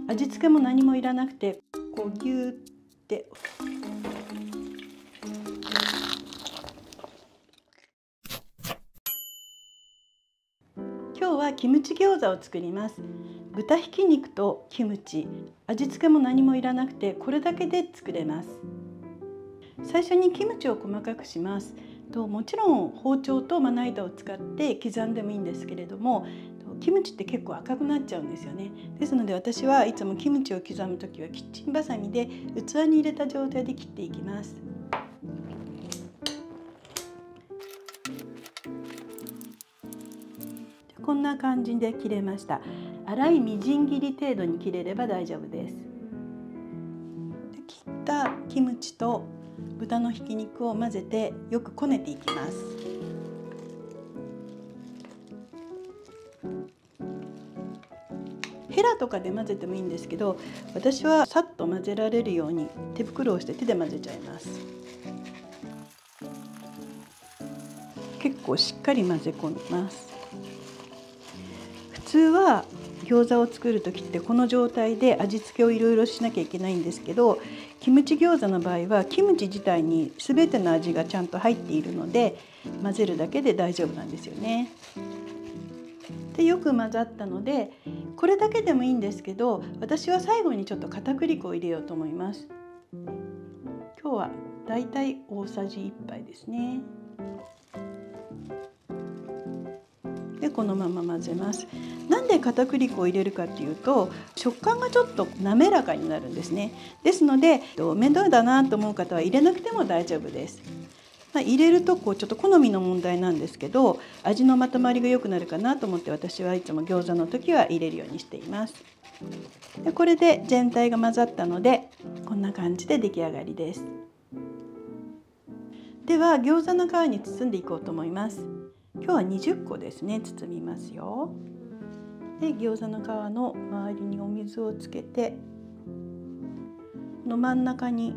味付けも何もいらなくて、こうギューって。今日はキムチ餃子を作ります。豚ひき肉とキムチ、味付けも何もいらなくて、これだけで作れます。最初にキムチを細かくします。もちろん包丁とまな板を使って刻んでもいいんですけれども、キムチって結構赤くなっちゃうんですよね。ですので私はいつもキムチを刻むときはキッチンバサミで器に入れた状態で切っていきます。こんな感じで切れました。粗いみじん切り程度に切れれば大丈夫です。切ったキムチと豚のひき肉を混ぜてよくこねていきます。ヘラとかで混ぜてもいいんですけど、私はさっと混ぜられるように手袋をして手で混ぜちゃいます。結構しっかり混ぜ込みます。普通は餃子を作る時ってこの状態で味付けをいろいろしなきゃいけないんですけど、キムチ餃子の場合はキムチ自体に全ての味がちゃんと入っているので、混ぜるだけで大丈夫なんですよね。でよく混ざったので、これだけでもいいんですけど、私は最後にちょっと片栗粉を入れようと思います。今日はだいたい大さじ1杯ですね。でこのまま混ぜます。なんで片栗粉を入れるかっていうと、食感がちょっと滑らかになるんですね。ですので面倒だなと思う方は入れなくても大丈夫です。入れるとちょっと好みの問題なんですけど、味のまとまりが良くなるかなと思って私はいつも餃子の時は入れるようにしています。でこれで全体が混ざったので、こんな感じで出来上がりです。では餃子の皮に包んでいこうと思います。今日は20個ですね、包みますよ。で餃子の皮の周りにお水をつけて、この真ん中に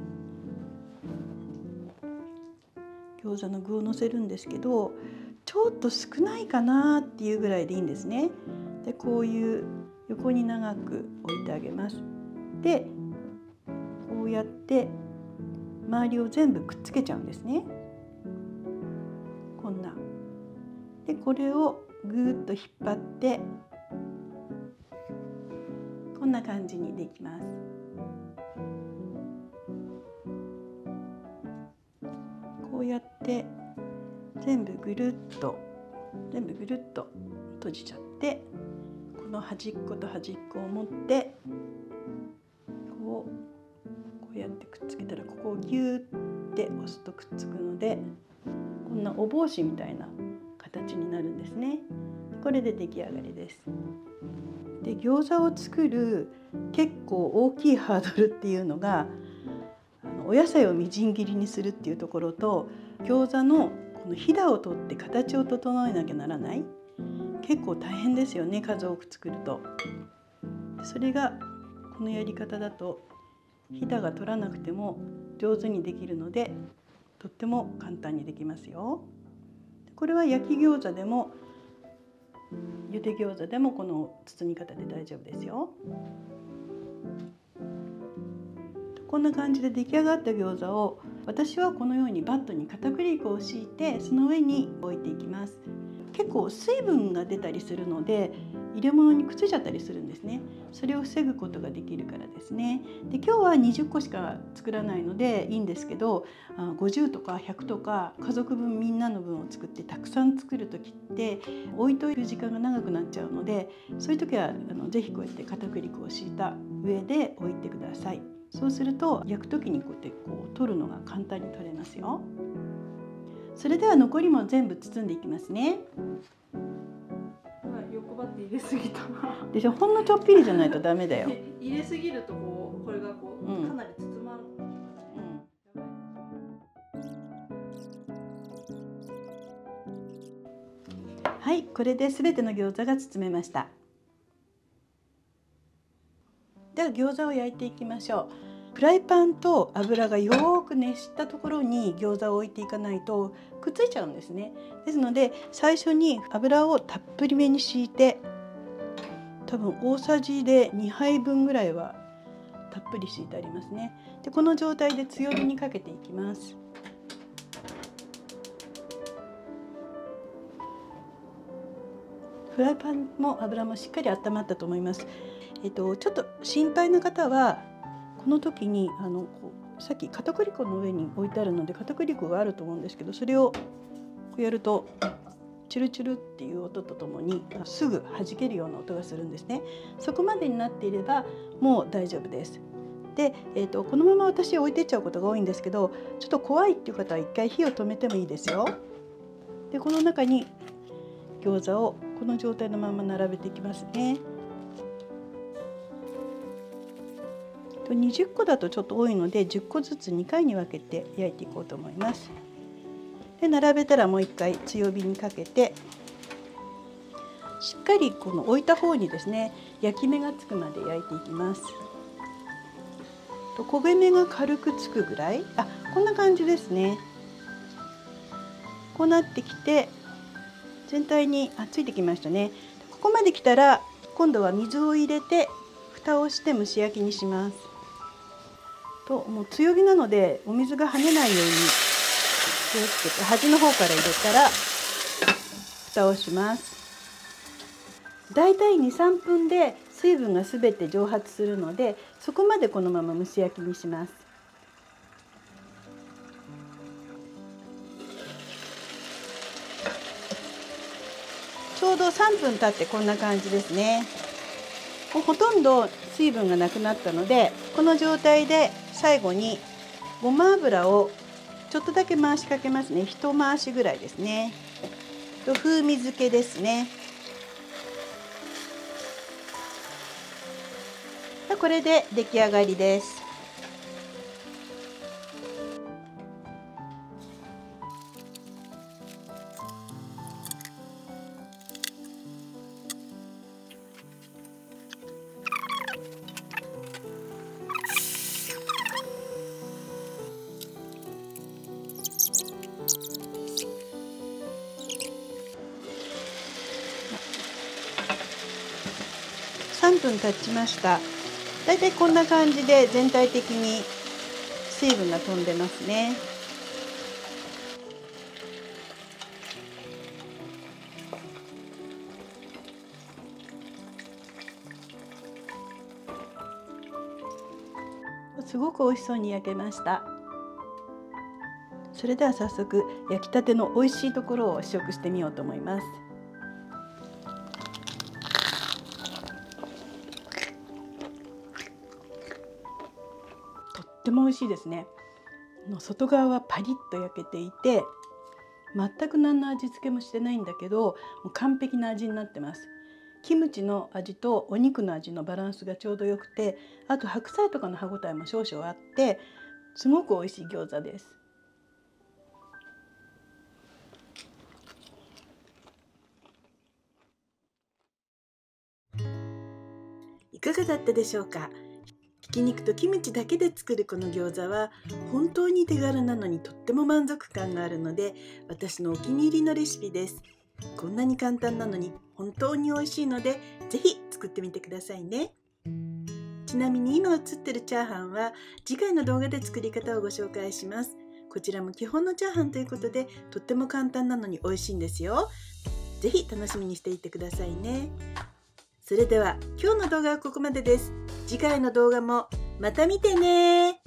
餃子の具をのせるんですけど、ちょっと少ないかなっていうぐらいでいいんですね。でこういう横に長く置いてあげます。でこうやって周りを全部くっつけちゃうんですね。こんな。でこれをぐーっと引っ張ってこんな感じにできます。こうやって全部ぐるっと閉じちゃって、この端っこと端っこを持ってこうやってくっつけたら、ここをギューって押すとくっつくので、こんなお帽子みたいな形になるんですね。これで出来上がりです。で餃子を作る結構大きいハードルっていうのが、お野菜をみじん切りにするっていうところと、餃子のこのひだを取って形を整えなきゃならない。結構大変ですよね、数多く作ると。それがこのやり方だとひだが取らなくても上手にできるので、とっても簡単にできますよ。これは焼き餃子でも茹で餃子でもこの包み方で大丈夫ですよ。こんな感じで出来上がった餃子を、私はこのようにバットに片栗粉を敷いてその上に置いていきます。結構水分が出たりするので入れ物にくっついちゃったりするんですね。それを防ぐことができるからですね。で今日は20個しか作らないのでいいんですけど、50とか100とか家族分みんなの分を作ってたくさん作る時って置いといる時間が長くなっちゃうので、そういう時は是非こうやって片栗粉を敷いた上で置いてください。そうすると焼く時にこうやって取るのが簡単に取れますよ。それでは残りも全部包んでいきますね。欲張って入れすぎたでしょ、ほんのちょっぴりじゃないとダメだよ。入れすぎるとこれがかなり包まる。はい、これで全ての餃子が包めました。では餃子を焼いていきましょう。フライパンと油がよーく熱したところに餃子を置いていかないとくっついちゃうんですね。ですので最初に油をたっぷりめに敷いて、多分大さじで2杯分ぐらいはたっぷり敷いてありますね。でこの状態で強火にかけていきます。フライパンも油もしっかり温まったと思います。ちょっと心配な方はこの時にさっき片栗粉の上に置いてあるので片栗粉があると思うんですけど、それをこうやるとチュルチュルっていう音とともにすぐ弾けるような音がするんですね。そこまでになっていればもう大丈夫です。で、このまま私置いてっちゃうことが多いんですけど、ちょっと怖いっていう方は一回火を止めてもいいですよ。でこの中に餃子をこの状態のまま並べていきますね。20個だとちょっと多いので10個ずつ2回に分けて焼いていこうと思います。で並べたらもう1回強火にかけて、しっかりこの置いた方にですね焼き目がつくまで焼いていきます。焦げ目が軽くつくぐらい、こんな感じですね。こうなってきて全体についてきましたね。ここまで来たら今度は水を入れて蓋をして蒸し焼きにします。もう強火なのでお水が跳ねないように気をつけて端の方から入れたら蓋をします。だいたい 2,3 分で水分がすべて蒸発するので、そこまでこのまま蒸し焼きにします。ちょうど3分経ってこんな感じですね。もうほとんど水分がなくなったので、この状態で最後にごま油をちょっとだけ回しかけますね。一回しぐらいですね。風味付けですね。これで出来上がりです。3分経ちました。だいたいこんな感じで全体的に水分が飛んでますね。すごく美味しそうに焼けました。それでは早速焼きたての美味しいところを試食してみようと思います。とっても美味しいですね。外側はパリッと焼けていて、全く何の味付けもしてないんだけど、もう完璧な味になってます。キムチの味とお肉の味のバランスがちょうどよくて、あと白菜とかの歯ごたえも少々あって、すごく美味しい餃子です。いかがだったでしょうか。ひき肉とキムチだけで作るこの餃子は本当に手軽なのにとっても満足感があるので、私のお気に入りのレシピです。こんなに簡単なのに本当に美味しいので、ぜひ作ってみてくださいね。ちなみに今映ってるチャーハンは次回の動画で作り方をご紹介します。こちらも基本のチャーハンということでとっても簡単なのに美味しいんですよ。ぜひ楽しみにしていてくださいね。それでは今日の動画はここまでです。次回の動画もまた見てね。